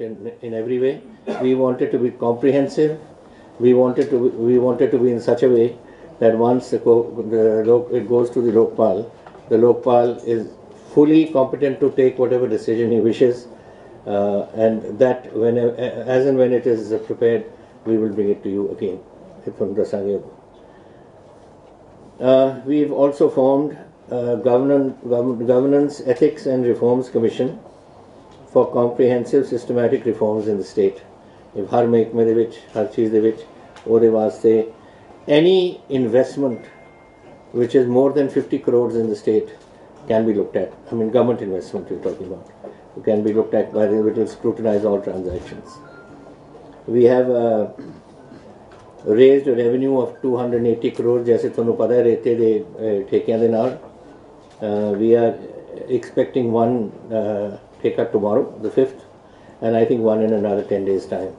it in every way. We want it to be comprehensive. We want it to be in such a way that once it goes to the Lokpal is fully competent to take whatever decision he wishes, and that as and when it is prepared, we will bring it to you again. We've also formed Governance, Ethics and Reforms Commission for comprehensive systematic reforms in the state. If har mehkme de vich, har cheez de vich, ode vaste any investment which is more than 50 crores in the state can be looked at. I mean, government investment we're talking about. It can be looked at by the which will scrutinize all transactions. We have raised a revenue of 280 crores, jaise thonu pata hai rete de thekiyan de naal. We are expecting one theka tomorrow, the 5th, and I think one in another 10 days time.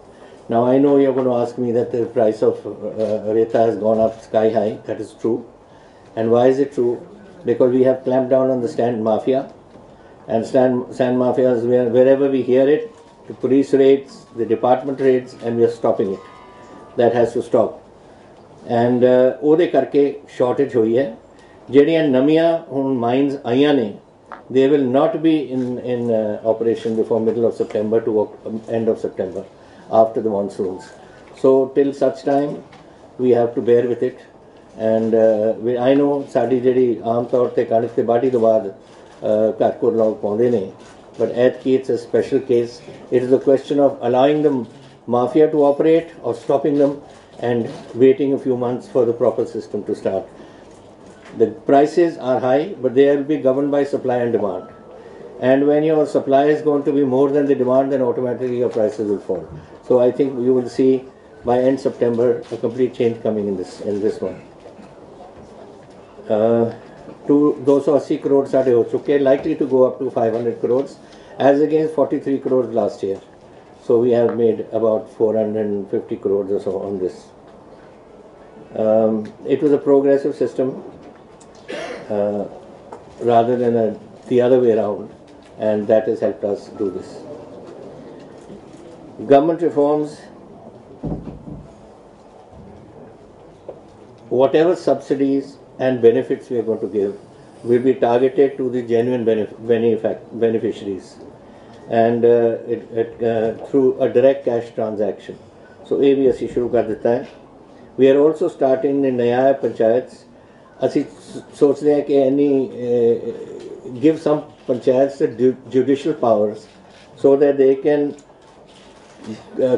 Now I know you're going to ask me that the price of reta has gone up sky high. That is true. And why is it true? Because we have clamped down on the sand mafia. And sand mafia is wherever we hear it, the police raids, the department raids, and we are stopping it. That has to stop. And ode karke shortage hui hai. Jehdiyan namiyan hun mines aayiyan ne, they will not be in operation before middle of September to end of September, after the monsoons. So till such time, we have to bear with it. And I know saadi jehdi aam taur te kanak te baadi to baad ghar ko log paunde ne, but aitki it's a special case. It is a question of allowing the mafia to operate or stopping them and waiting a few months for the proper system to start. The prices are high, but they will be governed by supply and demand. And when your supply is going to be more than the demand, then automatically your prices will fall. So I think you will see by end September a complete change coming in this one. 280 crores are likely to go up to 500 crores as against 43 crores last year. So we have made about 450 crores or so on this. It was a progressive system rather than the other way around, and that has helped us do this. Government reforms, whatever subsidies and benefits we are going to give will be targeted to the genuine beneficiaries, and through a direct cash transaction. So ये भी ਅਸੀਂ शुरू कर देता है. We are also starting in नया पंचायत. ਅਸੀਂ सोचते हैं कि give some panchayats the judicial powers so that they can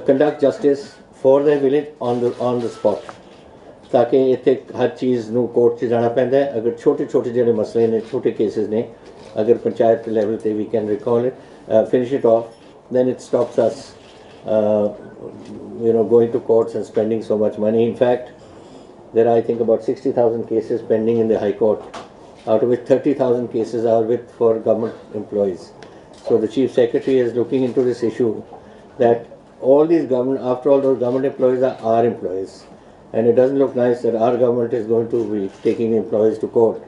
conduct justice for their village on the spot. ताकि इत्थे हर चीज़ नू कोर्ट च जाना पैंदा है. अगर छोटे छोटे जिहड़े मसले ने, छोटे केसेस ने, अगर पंचायत लेवल पे we can recall it, finish it off, then it stops us going to courts and spending so much money. In fact, there are I think about 60,000 cases pending in the High Court, out of which 30,000 cases are for government employees. So the Chief Secretary is looking into this issue that all these after all those government employees are our employees. And it doesn't look nice that our government is going to be taking employees to court.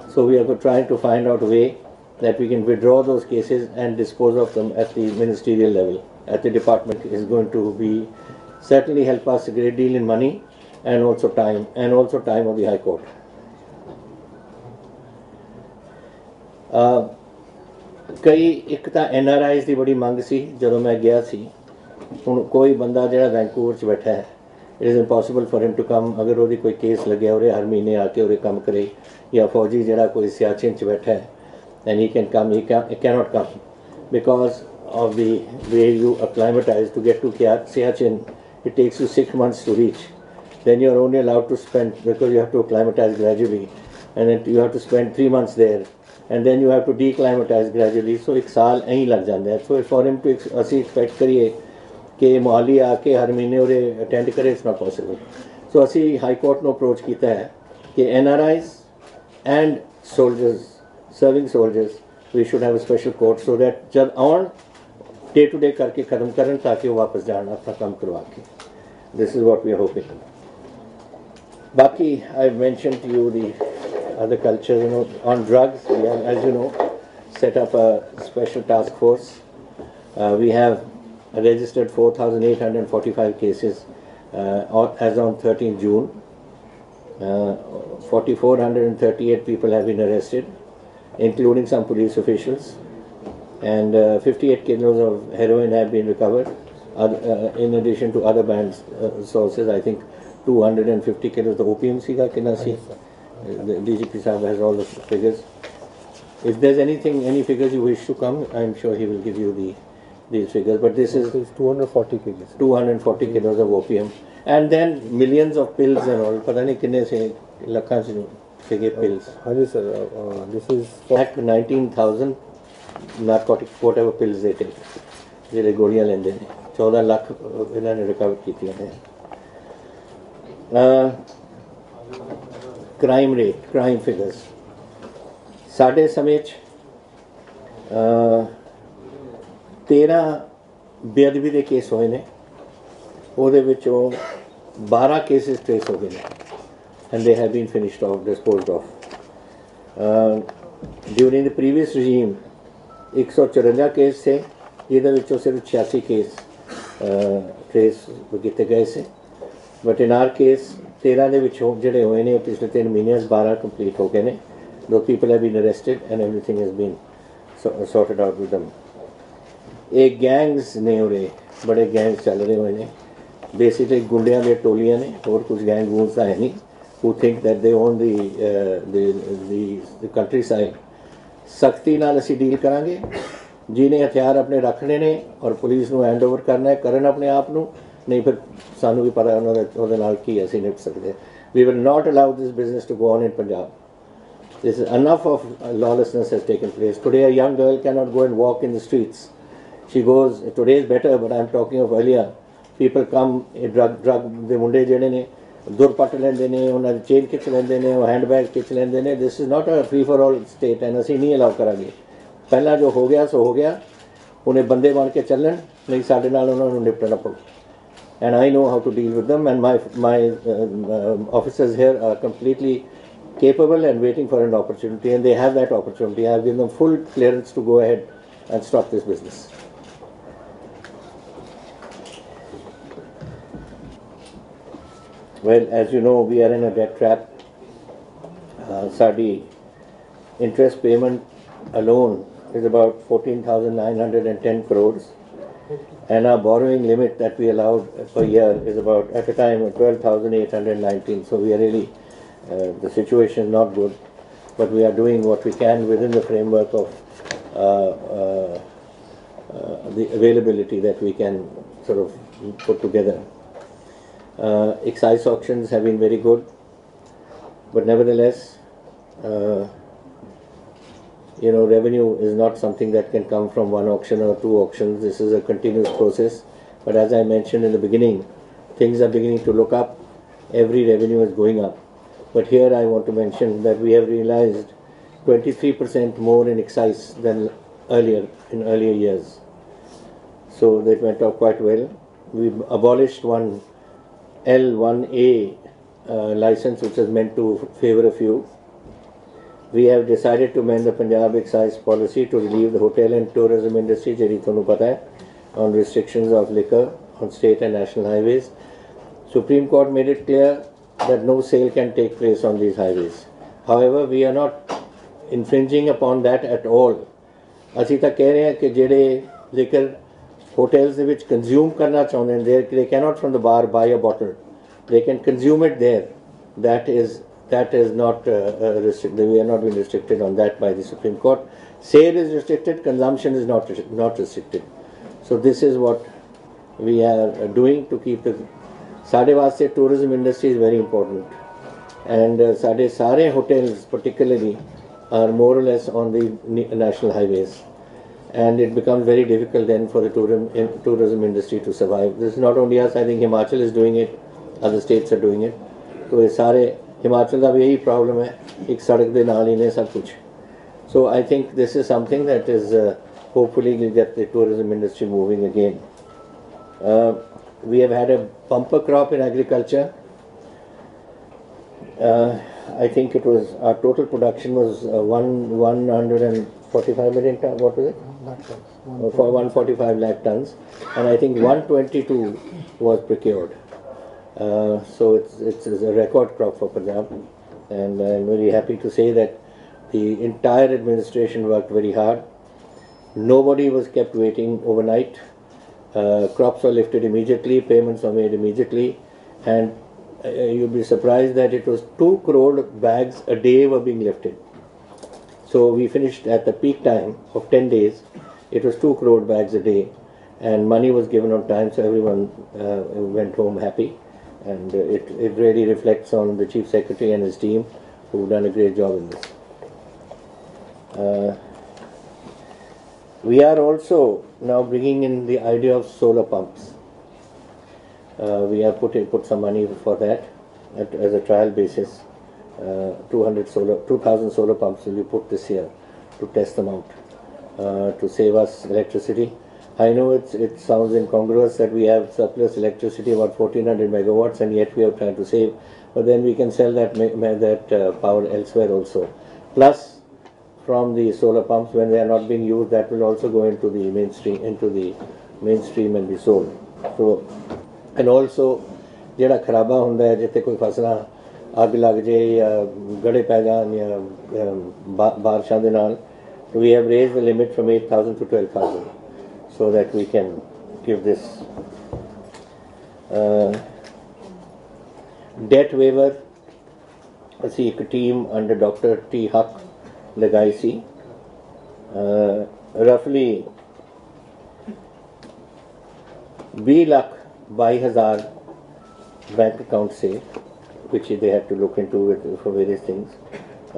So we are trying to find out a way that we can withdraw those cases and dispose of them at the ministerial level, at the department. Is going to be certainly help us a great deal in money and also time of the High Court. कई एक ਤਾਂ NRIs ਦੀ बड़ी ਮੰਗ ਸੀ. ਜਦੋਂ मैं गया ਸੀ, ਹੁਣ कोई बंदा ਜਿਹੜਾ वैंकूवर 'ਚ बैठा है, it is impossible for him to come. अगर ਉਹਦੀ कोई केस लगे उरे हर महीने आके उरे काम करे, या फौजी ਜਿਹੜਾ कोई सियाचिन 'ਚ बैठा है, and he can come, he cannot come because of the way you acclimatize to get to Siachen. It takes you 6 months to reach. Then you are only allowed to spend, because you have to acclimatize gradually, and then you have to spend 3 months there, and then you have to declimatize gradually. So एक साल यहीं लग जाता है. So for him to ਅਸੀਂ expect करिए कि मोहाली आके हर महीने उरे अटेंड करे, it's not possible. So ਅਸੀਂ हाई कोर्ट ਨੂੰ अप्रोच ਕੀਤਾ है कि NRIs and soldiers, serving soldiers, we should have a special court so that जब आउन डे टू डे करके ख़त्म करन ताकि वो वापस जान अपना काम करवा के. This is what we are hoping. बाकी I've mentioned to you the other culture, on drugs. We have, as you know, set up a special task force. We have registered 4,845 cases as on 13th June. 4,438 people have been arrested, including some police officials, and 58 kilos of heroin have been recovered, in addition to other banned sources. I think 250 kilos of opium siga kinasi. The DGP Sahib has all the figures. If there's any figures you wish to come, I'm sure he will give you these figures. But this is 240 kgs. 240 kilos of opium, and then millions of pills and all. Pata nahi kitne se lakhan se figure pills. Haji sir, this is Like 19,000 narcotic whatever pills they take. ਜਿਹੜੇ ਗੋਲੀਆਂ ਲੈਂਦੇ ਨੇ 14 ਲੱਖ ਇਹਨਾਂ ਨੇ recover ਕੀਤੀਆਂ ਨੇ. Crime rate, crime figures ਸਾਡੇ ਸਮੇਂ 'ਚ 13 ਬੇਅਦਬੀ ਦੇ ਕੇਸ ਹੋਏ ਨੇ, ਉਹਦੇ ਵਿੱਚੋਂ 12 ਕੇਸਿਸ ਟ੍ਰੇਸ ਹੋ ਗਏ ਨੇ, and they have been finished off, disposed off. During the previous regime 154 case थे, ਜਿਹਦੇ ਵਿੱਚੋਂ ਸਿਰਫ 86 ਕੇਸ ਟ੍ਰੇਸ ਕੀਤੇ ਗਏ ਸੀ. ਬਟ ਇਨ ਆਰ ਕੇਸ 13 ਦੇ ਵਿੱਚੋਂ ਜਿਹੜੇ ਹੋਏ ਨੇ ਪਿਛਲੇ 3 ਮਹੀਨਿਆਂ 'ਚ 12 ਕੰਪਲੀਟ ਹੋ ਗਏ ਨੇ. Those people have been arrested and everything has been sorted out with them. ਇਹ ਗੈਂਗਸ ਨੇ, ਉਰੇ ਬੜੇ ਗੈਂਗਸ ਚੱਲ ਰਹੇ ਹੋਏ ਨੇ. ਬੇਸਿਕਲੀ ਗੁੰਡਿਆਂ ਦੀਆਂ ਟੋਲੀਆਂ ਨੇ, ਹੋਰ ਕੁਝ ਗੈਂਗ ਗੂੰਸ ਤਾਂ ਹੈ ਨਹੀਂ, who think that they own the countryside. ਸਖਤੀ ਨਾਲ ਅਸੀਂ ਡੀਲ ਕਰਾਂਗੇ. ਜਿਹਨੇ ਹਥਿਆਰ ਆਪਣੇ ਰੱਖਣੇ ਨੇ ਔਰ ਪੁਲਿਸ ਨੂੰ ਹੈਂਡ ਓਵਰ ਕਰਨਾ ਹੈ, ਕਰਨ ਆਪਣੇ ਆਪ ਨੂੰ, ਨਹੀਂ ਫਿਰ ਸਾਨੂੰ ਵੀ ਪਤਾ ਉਹਨਾਂ ਦਾ ਉਹਦੇ ਨਾਲ ਕੀ ਅਸੀਂ ਨਿਪਟ ਸਕਦੇ. We will not allow this business to go on in Punjab. This is enough of lawlessness has taken place. Today a young girl cannot go and walk in the streets. She goes, today is better, but I'm talking of earlier. People come, drug ਦੇ ਮੁੰਡੇ ਜਿਹੜੇ ਨੇ ਦੁਰ ਪੱਟ ਲੈਂਦੇ ਨੇ, ਉਹਨਾਂ ਦੀ chain ਖਿੱਚ ਲੈਂਦੇ ਨੇ, ਉਹ ਹੈਂਡਬੈਗ ਖਿੱਚ ਲੈਂਦੇ ਨੇ. This is not a free for all state, and ਅਸੀਂ ਨਹੀਂ ਅਲਾਉ ਕਰਾਂਗੇ. ਪਹਿਲਾਂ ਜੋ ਹੋ ਗਿਆ ਸੋ ਹੋ ਗਿਆ, ਉਹਨੇ ਬੰਦੇ ਬਣ ਕੇ ਚੱਲਣ, ਨਹੀਂ ਸਾਡੇ ਨਾਲ ਉਹਨਾਂ ਨੂੰ ਨਿਪਟਣਾ ਪਊ. And I know how to deal with them, and my officers here are completely capable and waiting for an opportunity, and they have that opportunity. I have given them full clearance to go ahead and stop this business. Well, as you know, we are in a debt trap. Sadi interest payment alone is about 14,910 crores, and our borrowing limit that we allowed per year is about, at a time, 12,819. So we are really, the situation is not good, but we are doing what we can within the framework of the availability that we can sort of put together. Excise auctions have been very good, but nevertheless, revenue is not something that can come from one auction or two auctions. This is a continuous process. But as I mentioned in the beginning, things are beginning to look up. Every revenue is going up. But here I want to mention that we have realized 23% more in excise than in earlier years. So that went up quite well. We abolished one L1A license, which was meant to favor a few. We have decided to amend the Punjab excise policy to relieve the hotel and tourism industry, jehdi tonu pata hai, on restrictions of liquor on state and national highways. Supreme Court made it clear that no sale can take place on these highways. However, we are not infringing upon that at all. ਅਸੀਂ ਤਾਂ ਕਹਿ ਰਹੇ ਹਾਂ ਕਿ ਜਿਹੜੇ liquor hotels ਦੇ ਵਿੱਚ consume ਕਰਨਾ ਚਾਹੁੰਦੇ ਨੇ, they cannot from the bar buy a bottle. They can consume it there. That is not restricted. We are not being restricted on that by the Supreme Court. Sale is restricted, consumption is not restricted. So this is what we are doing to keep the Sade vaste tourism industry is very important, and Sade sare hotels particularly are more or less on the national highways, and it becomes very difficult then for the tourism industry to survive. This is not only us. I think Himachal is doing it, other states are doing it. So sare Himachal ਦਾ ਵੀ ਇਹੀ problem ਹੈ, ਇੱਕ ਸੜਕ ਦੇ ਨਾਲ ਹੀ ਨੇ ਸਭ ਕੁਝ. So I think this is something that is hopefully will get the tourism industry moving again. We have had a bumper crop in agriculture. I think it was our total production was 145 million tons. What was it? For 145 lakh tons, and I think 122 was procured. So it's a record crop for Punjab, and I'm very happy to say that the entire administration worked very hard. Nobody was kept waiting overnight. Crops were lifted immediately, payments were made immediately, and you'll be surprised that it was 2 crore bags a day were being lifted. So we finished at the peak time of 10 days. It was 2 crore bags a day, and money was given on time, so everyone went home happy. And it really reflects on the Chief Secretary and his team, who've done a great job in this. We are also now bringing in the idea of solar pumps. We have put some money for that as a trial basis. 2,000 solar pumps will be put this year to test them out, to save us electricity. I know it sounds incongruous that we have surplus electricity, about 1400 megawatts, and yet we are trying to save, but then we can sell that power elsewhere also. Plus, from the solar pumps, when they are not being used, that will also go into the mainstream and be sold. So, and also, ਜਿਹੜਾ ਖਰਾਬਾ ਹੁੰਦਾ ਹੈ ਜਿੱਥੇ ਕੋਈ ਫਸਲਾਂ ਅੱਗ ਲੱਗ ਜੇ ਜਾਂ ਗੜੇ ਪੈ ਜਾਣ ਜਾਂ ਬਾਰਿਸ਼ਾਂ ਦੇ ਨਾਲ, we have raised the limit from 8,000 to 12,000 so that we can give this debt waiver. ਅਸੀਂ ਇੱਕ team under Dr. T. Huck ਲਗਾਈ ਸੀ, roughly 20,22,000 bank accounts say, which they had to look into for various things,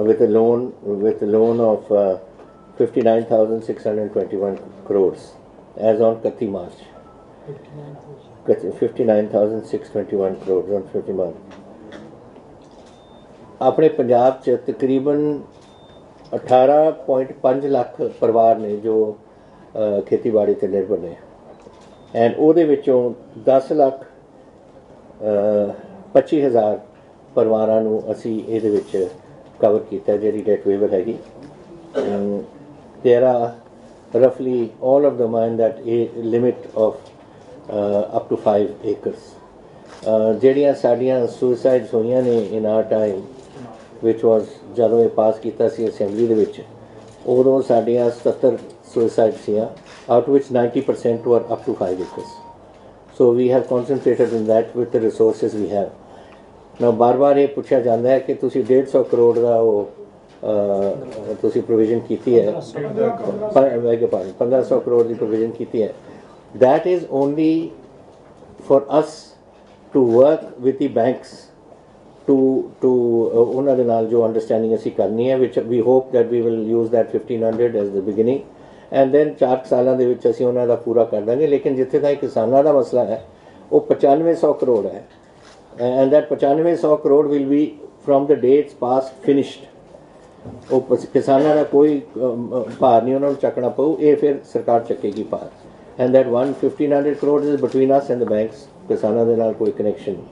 with a loan of 59,621 crores as on 30 March. 59,621 crores on 30 March. ਆਪਣੇ ਪੰਜਾਬ 'ਚ ਤਕਰੀਬਨ 18.5 ਲੱਖ ਪਰਿਵਾਰ ਨੇ ਜੋ ਖੇਤੀਬਾੜੀ ਤੇ ਨਿਰਭਰ ਨੇ, ਐਂਡ ਉਹਦੇ ਵਿੱਚੋਂ 10,25,000 ਪਰਿਵਾਰਾਂ ਨੂੰ ਅਸੀਂ ਇਹਦੇ ਵਿੱਚ ਕਵਰ ਕੀਤਾ, ਜਿਹੜੀ ਡੈਟ ਵੇਵਰ ਹੈਗੀ. There are roughly all of them are in that limit of up to 5 acres. ਜਿਹੜੀਆਂ ਸਾਡੀਆਂ ਸੁਸਾਈਡਸ ਹੋਈਆਂ ਨੇ in our time, which was ਜਦੋਂ ਇਹ ਪਾਸ ਕੀਤਾ ਸੀ ਅਸੈਂਬਲੀ ਦੇ ਵਿੱਚ, ਉਦੋਂ ਸਾਡੀਆਂ 77 suicide ਸੀਆਂ, out of which 90% were up to 5 acres. So we have concentrated in that with the resources we have. Now ਬਾਰ-ਬਾਰ ਇਹ ਪੁੱਛਿਆ ਜਾਂਦਾ ਹੈ ਕਿ ਤੁਸੀਂ 150 ਕਰੋੜ ਦਾ ਉਹ ਤੁਸੀਂ ਪ੍ਰੋਵੀਜ਼ਨ ਕੀਤੀ ਹੈ, 1500 ਕਰੋੜ ਦੀ ਪ੍ਰੋਵੀਜ਼ਨ ਕੀਤੀ ਹੈ. That is only for us to work with the banks to ਉਹਨਾਂ ਦੇ ਨਾਲ ਜੋ ਅੰਡਰਸਟੈਂਡਿੰਗ ਅਸੀਂ ਕਰਨੀ ਹੈ, which we hope that we will use that 1,500 as the beginning, and then 4 ਸਾਲਾਂ ਦੇ ਵਿੱਚ ਅਸੀਂ ਉਹਨਾਂ ਦਾ ਪੂਰਾ ਕਰ ਦਾਂਗੇ. ਲੇਕਿਨ ਜਿੱਥੇ ਤੱਕ ਕਿਸਾਨਾਂ ਦਾ ਮਸਲਾ ਹੈ, ਉਹ 9500 ਕਰੋੜ ਹੈ, and that 9500 crore will be from the day it's passed finished. ਉਹ ਕਿਸਾਨਾਂ ਦਾ ਕੋਈ ਭਾਰ ਨਹੀਂ ਉਹਨਾਂ ਨੂੰ ਚੱਕਣਾ ਪਊ, ਇਹ ਫਿਰ ਸਰਕਾਰ ਚੱਕੇਗੀ ਭਾਰ. And that 1,500 crores is between us and the banks. ਕਿਸਾਨਾਂ ਦੇ ਨਾਲ ਕੋਈ ਕਨੈਕਸ਼ਨ ਨਹੀਂ.